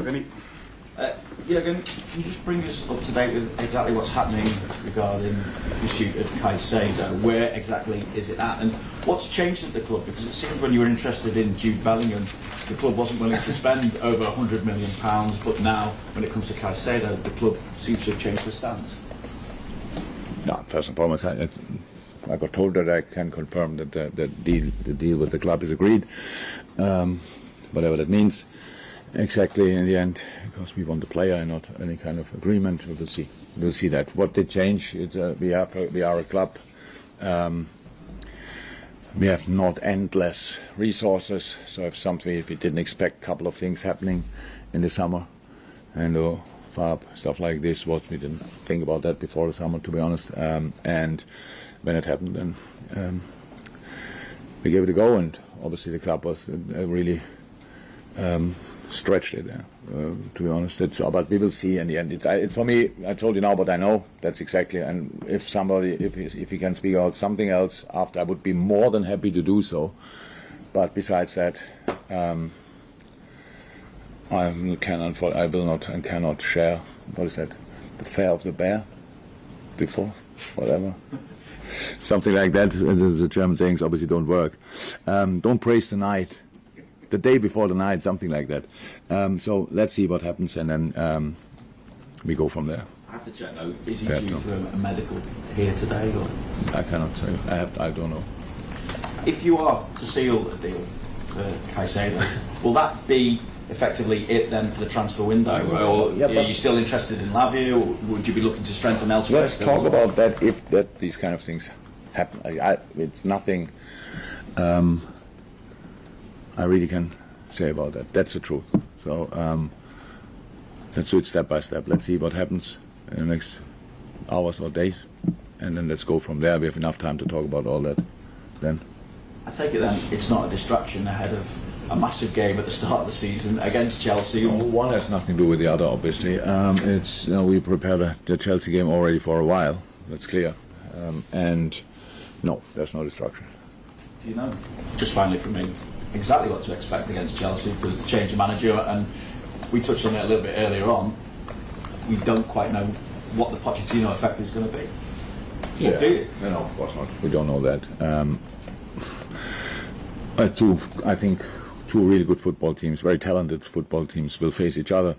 Vinny. Jürgen, can you just bring us up to date with exactly what's happening regarding the pursuit of Caicedo? Where exactly is it at? And what's changed at the club? Because it seems when you were interested in Jude Bellingham, the club wasn't willing to spend over £100 million, but now, when it comes to Caicedo, the club seems to have changed their stance. No, first and foremost, I got told that I can confirm that the deal with the club is agreed, whatever that means. Exactly in the end, because we want the player and not any kind of agreement. We will see. We'll see that. What did change? We are a club. We have not endless resources. So if we didn't expect a couple of things happening in the summer, and FAB, stuff like this, we didn't think about that before the summer, to be honest. And when it happened, then we gave it a go. And obviously the club was really stretched it, to be honest. But we will see in the end. For me, I told you now what I know. That's exactly. And if he can speak out something else after, I would be more than happy to do so. But besides that, I will not and cannot share. What is that? The fare of the bear. Before, whatever. Something like that. The German sayings obviously don't work. Don't praise the night. The day before the night, something like that. So let's see what happens, and then we go from there. I have to check though. Is he due for a medical here today? Or? I cannot say. I don't know. If you are to seal a deal for Caicedo, will that be effectively it then for the transfer window, or are you still interested in Lavia, or would you be looking to strengthen elsewhere? Let's talk about that if these kind of things happen. It's nothing. I really can say about that. That's the truth. So let's do it step by step. Let's see what happens in the next hours or days, and then let's go from there. We have enough time to talk about all that then. I take it then it's not a distraction ahead of a massive game at the start of the season against Chelsea. One has nothing to do with the other, obviously. It's we prepared the Chelsea game already for a while. That's clear. And no, there's no distraction. Do you know? Just finally from me, exactly what to expect against Chelsea, because the change of manager, and we touched on it a little bit earlier on, we don't quite know what the Pochettino effect is going to be. Yeah. Do you? No, of course not. We don't know that. I think two really good football teams, very talented football teams, will face each other.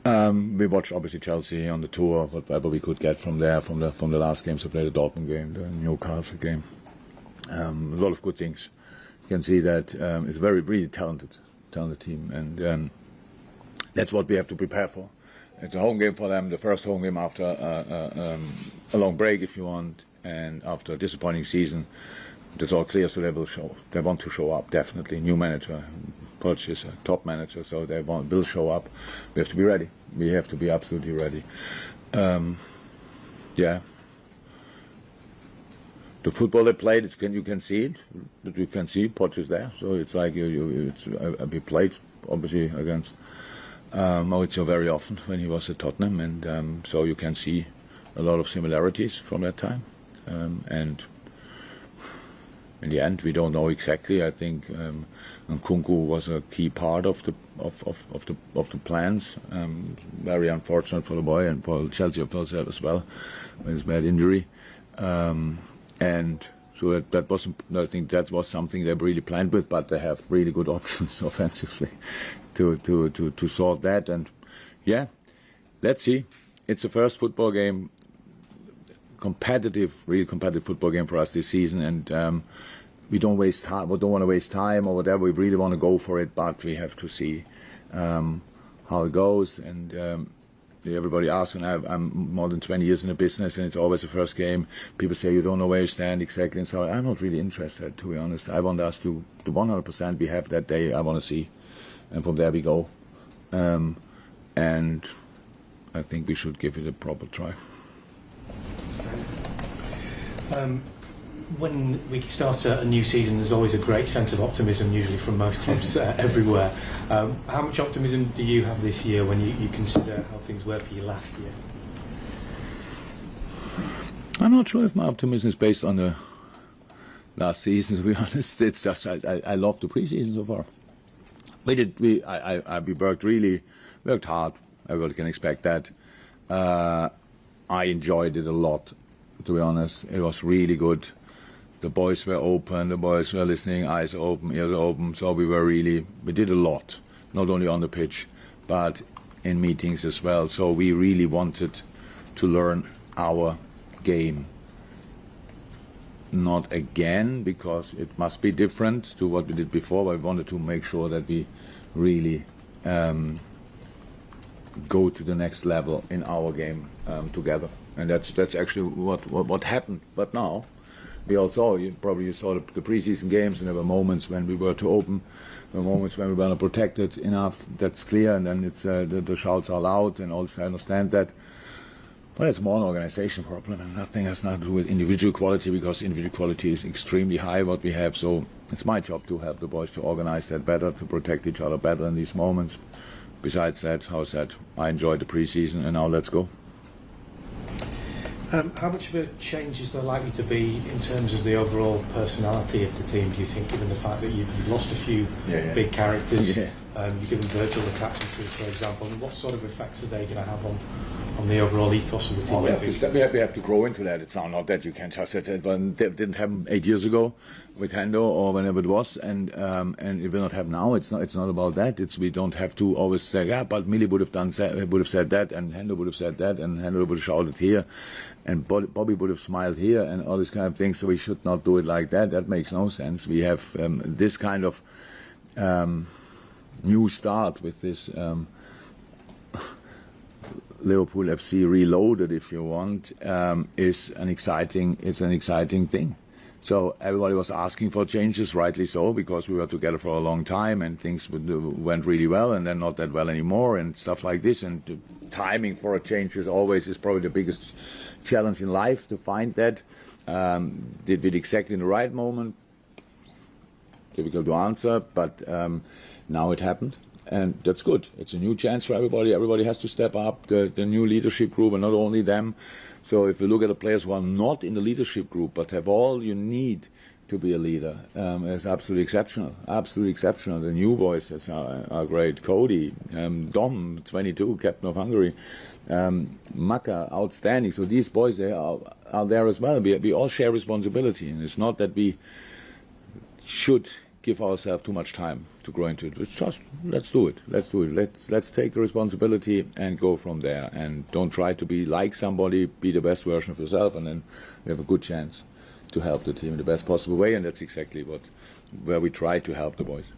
We watched obviously Chelsea on the tour, whatever we could get from there, from the last games. We played the Dortmund game, the Newcastle game. A lot of good things. You can see that it's a very really talented team, and that's what we have to prepare for. It's a home game for them, the first home game after a long break, if you want, and after a disappointing season. That's all clear, so they want to show up, definitely. New manager, Poch is a top manager, so will show up. We have to be ready. We have to be absolutely ready. Yeah. The football they played, you can see it. But you can see Poch is there, so it's like we played obviously against Maurizio very often when he was at Tottenham, and so you can see a lot of similarities from that time. And in the end, we don't know exactly. I think Nkunku was a key part of the plans. Very unfortunate for the boy and for Chelsea, of course, as well, with his bad injury. And so that was, I think that was something they really planned with, but they have really good options offensively to sort that. And yeah, let's see. It's the first football game, really competitive football game for us this season, and we don't waste time. We don't want to waste time or whatever. We really want to go for it, but we have to see how it goes. And everybody asks, and I'm more than 20 years in the business, and it's always the first game. People say you don't know where you stand exactly, and so I'm not really interested, to be honest. I want us to the 100% we have that day. I want to see, and from there we go. And I think we should give it a proper try. When we start a new season, there's always a great sense of optimism, usually from most clubs everywhere. How much optimism do you have this year when you consider how things were for you last year? I'm not sure if my optimism is based on the last season, to be honest. It's just I love the preseason so far. We worked hard. Everybody can expect that. I enjoyed it a lot, to be honest. It was really good. The boys were open, the boys were listening, eyes open, ears open. So we did a lot, not only on the pitch, but in meetings as well. So we really wanted to learn our game. Not again, because it must be different to what we did before, but we wanted to make sure that we really go to the next level in our game together. And that's actually what happened. But now, we all saw, you saw the preseason games, and there were moments when we were too open, there were moments when we were not protected enough. That's clear, and then it's the shouts are loud, and also I understand that. But it's more an organization problem, and nothing has nothing to do with individual quality, because individual quality is extremely high, what we have. So it's my job to help the boys to organize that better, to protect each other better in these moments. Besides that, I enjoyed the preseason, and now let's go. How much of a change is there likely to be in terms of the overall personality of the team, do you think, given the fact that you've lost a few big characters? You've given Virgil the captaincy, for example. And what sort of effects are they going to have on the overall ethos of the team? We have to grow into that. It's not that you can just say it, but it didn't happen 8 years ago with Hendo or whenever it was, and it will not happen now. It's not about that. We don't have to always say, but Millie would have said that, and Hendo would have said that, and Hendo would have shouted here, and Bobby would have smiled here, and all this kind of things. So we should not do it like that. That makes no sense. We have this kind of new start with this Liverpool FC reloaded, if you want, is an exciting thing. So everybody was asking for changes, rightly so, because we were together for a long time and things went really well, and then not that well anymore, and stuff like this. And the timing for a change is probably the biggest challenge in life, to find that. Did it exactly in the right moment? Difficult to answer, but now it happened. And that's good. It's a new chance for everybody. Everybody has to step up, the new leadership group, and not only them. So if you look at the players who are not in the leadership group but have all you need to be a leader, it's absolutely exceptional. Absolutely exceptional. The new voices are great. Cody, Dom, 22, captain of Hungary, Maka, outstanding. So these boys, they are there as well. We all share responsibility, and it's not that we should give ourselves too much time to grow into it. It's just, let's do it. Let's take the responsibility and go from there. And don't try to be like somebody, be the best version of yourself, and then we have a good chance to help the team in the best possible way. And that's exactly where we try to help the boys.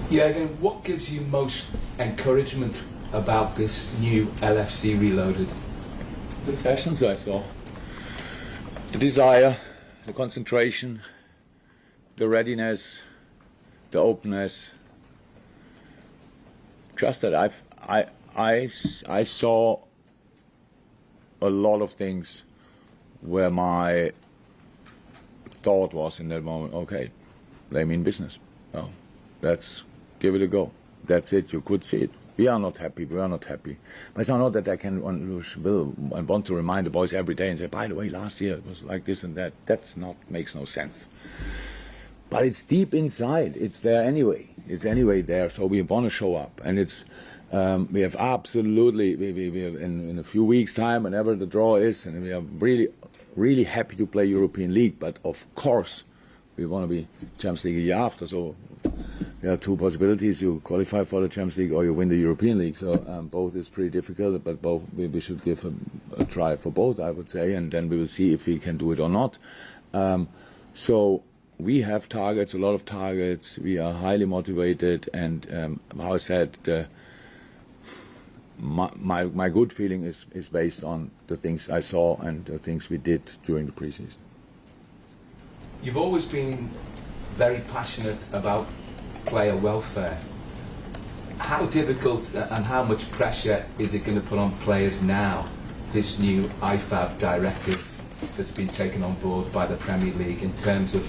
Jürgen, what gives you most encouragement about this new LFC Reloaded? The sessions I saw, the desire, the concentration, the readiness, the openness. Just that I saw a lot of things where my thought was in that moment, okay, they mean business. No, let's give it a go. That's it. You could see it. We are not happy. But it's not that I want to remind the boys every day and say, by the way, last year it was like this and that. Makes no sense. But it's deep inside. It's there anyway. It's anyway there. So we want to show up, and it's we have absolutely we have in a few weeks' time, whenever the draw is, and we are really happy to play European League. But of course, we want to be Champions League a year after. So there are two possibilities: you qualify for the Champions League or you win the European League. So both is pretty difficult, but both we should give a try for both, I would say, and then we will see if we can do it or not. So. We have targets, a lot of targets. We are highly motivated, and how I said, my good feeling is based on the things I saw and the things we did during the preseason. You've always been very passionate about player welfare. How difficult and how much pressure is it going to put on players now, this new IFAB directive that's been taken on board by the Premier League, in terms of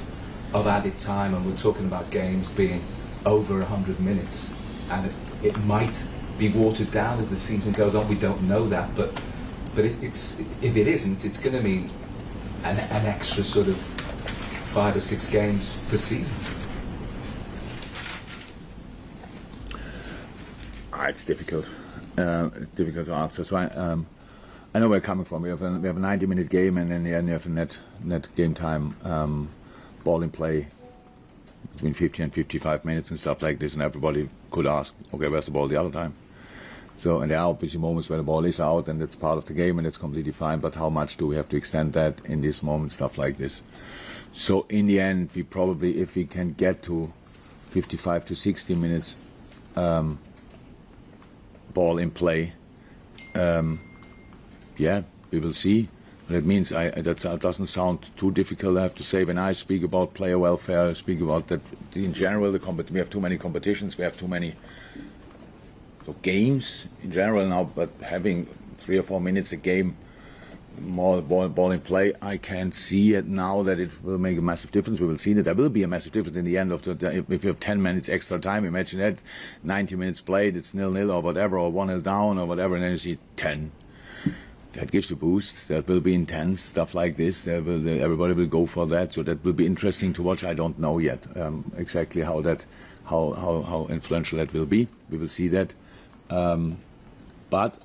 added time? And we're talking about games being over 100 minutes, and it might be watered down as the season goes on. We don't know that, but it's if it isn't, it's going to mean an extra sort of 5 or 6 games per season. It's difficult. Difficult to answer. So I know where you're coming from. We have a 90-minute game, and in the end you have a net game time, ball in play between 50 and 55 minutes and stuff like this, and everybody could ask, okay, where's the ball the other time? So, and there are obviously moments where the ball is out and it's part of the game and it's completely fine, but how much do we have to extend that in this moment, stuff like this? So in the end, we probably, if we can get to 55 to 60 minutes ball in play, yeah, we will see. That means that doesn't sound too difficult, I have to say. When I speak about player welfare, I speak about that in general. We have too many competitions, we have too many games in general now, but having 3 or 4 minutes a game, more ball in play, I can see it now that it will make a massive difference. We will see that there will be a massive difference in the end of the. If you have 10 minutes extra time, imagine that 90 minutes played, it's 0-0 or whatever, or 1-0 down or whatever, and then you see 10. That gives you a boost. That will be intense, stuff like this. Everybody will go for that. So that will be interesting to watch. I don't know yet exactly how influential that will be. We will see that. But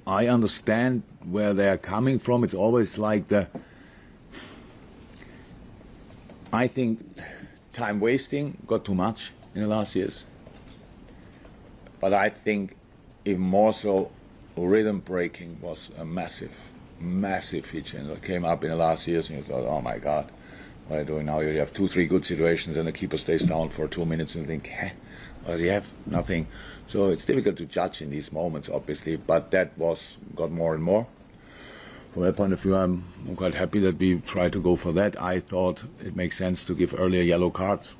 I understand where they are coming from. It's always like I think time wasting got too much in the last years. But I think even more so, rhythm breaking was a massive feature, and it came up in the last years, and you thought, oh my God, what are you doing now? You have 2-3 good situations, and the keeper stays down for 2 minutes, and you think, what does he have? Nothing. So it's difficult to judge in these moments, obviously, but that got more and more. From that point of view, I'm quite happy that we try to go for that. I thought it makes sense to give earlier yellow cards.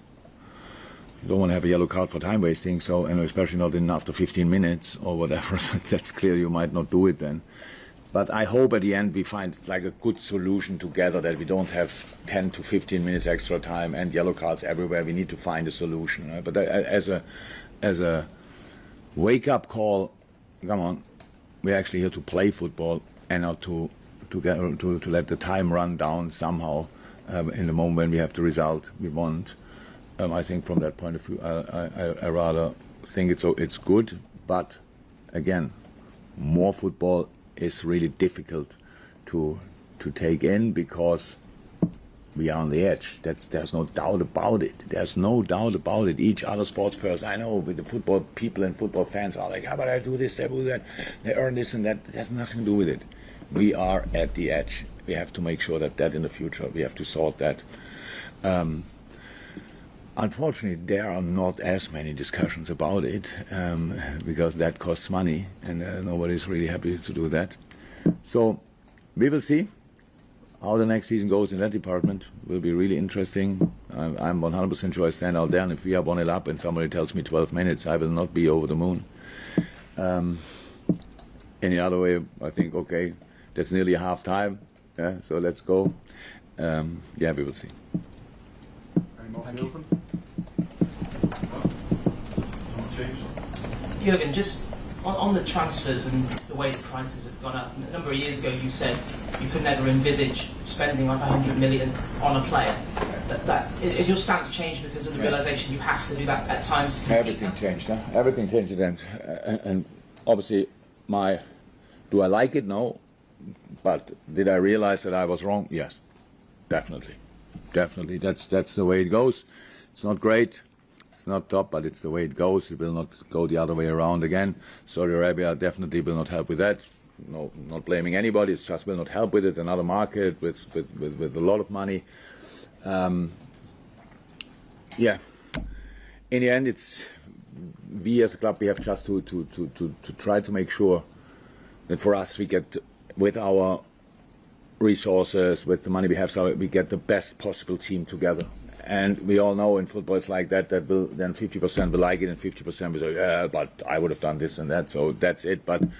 You don't want to have a yellow card for time wasting, so, and especially not after 15 minutes or whatever. That's clear, you might not do it then. But I hope at the end we find like a good solution together, that we don't have 10 to 15 minutes extra time and yellow cards everywhere. We need to find a solution. Right? But as a wake-up call, come on, we're actually here to play football and not to let the time run down somehow in the moment when we have the result we want. I think from that point of view, I rather think it's good, but again, more football is really difficult to take in, because we are on the edge. There's no doubt about it. There's no doubt about it. Each other sports person, I know, with the football people and football fans are like, how about I do this, they do that, they earn this and that. It has nothing to do with it. We are at the edge. We have to make sure that in the future, we have to sort that. Unfortunately, there are not as many discussions about it, because that costs money, and nobody's really happy to do that. So we will see how the next season goes in that department. It will be really interesting. I'm 100% sure I stand out there, and if we are 1-0 up and somebody tells me 12 minutes, I will not be over the moon. Any other way, I think, okay, that's nearly half time, yeah, so let's go. Yeah, we will see. Jürgen, just on the transfers and the way the prices have gone up, a number of years ago you said you could never envisage spending like 100 million on a player. Is your stance changed because of the realisation you have to do that at times to compete? Everything changed, huh? Everything changed then. And obviously, do I like it? No. But did I realise that I was wrong? Yes, definitely. Definitely, that's the way it goes. It's not great, it's not top, but it's the way it goes. It will not go the other way around again. Saudi Arabia definitely will not help with that. No, not blaming anybody. It just will not help with it. Another market with a lot of money. Yeah. In the end, we as a club, we have just to try to make sure that for us we get with our resources, with the money we have, so we get the best possible team together. And we all know in football it's like that will then 50% will like it and 50% will say, yeah, but I would have done this and that. So that's it. But you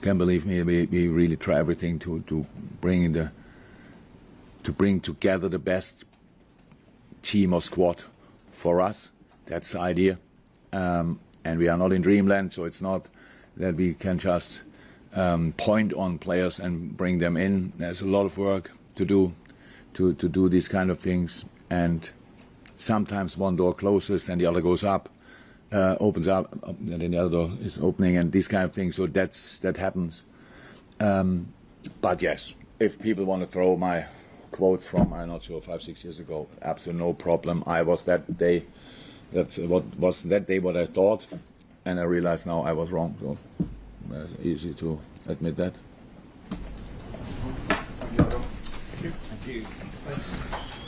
can believe me, we really try everything to bring together the best team or squad for us. That's the idea. And we are not in dreamland, so it's not that we can just point on players and bring them in. There's a lot of work to do these kind of things, and sometimes one door closes and the other goes up. opens up, and then the other door is opening, and these kind of things. So that happens. But yes, if people want to throw my quotes from, I'm not sure, 5-6 years ago, absolutely no problem. I was that day. That's what was that day what I thought, and I realize now I was wrong. So easy to admit that. Thank you. Thanks.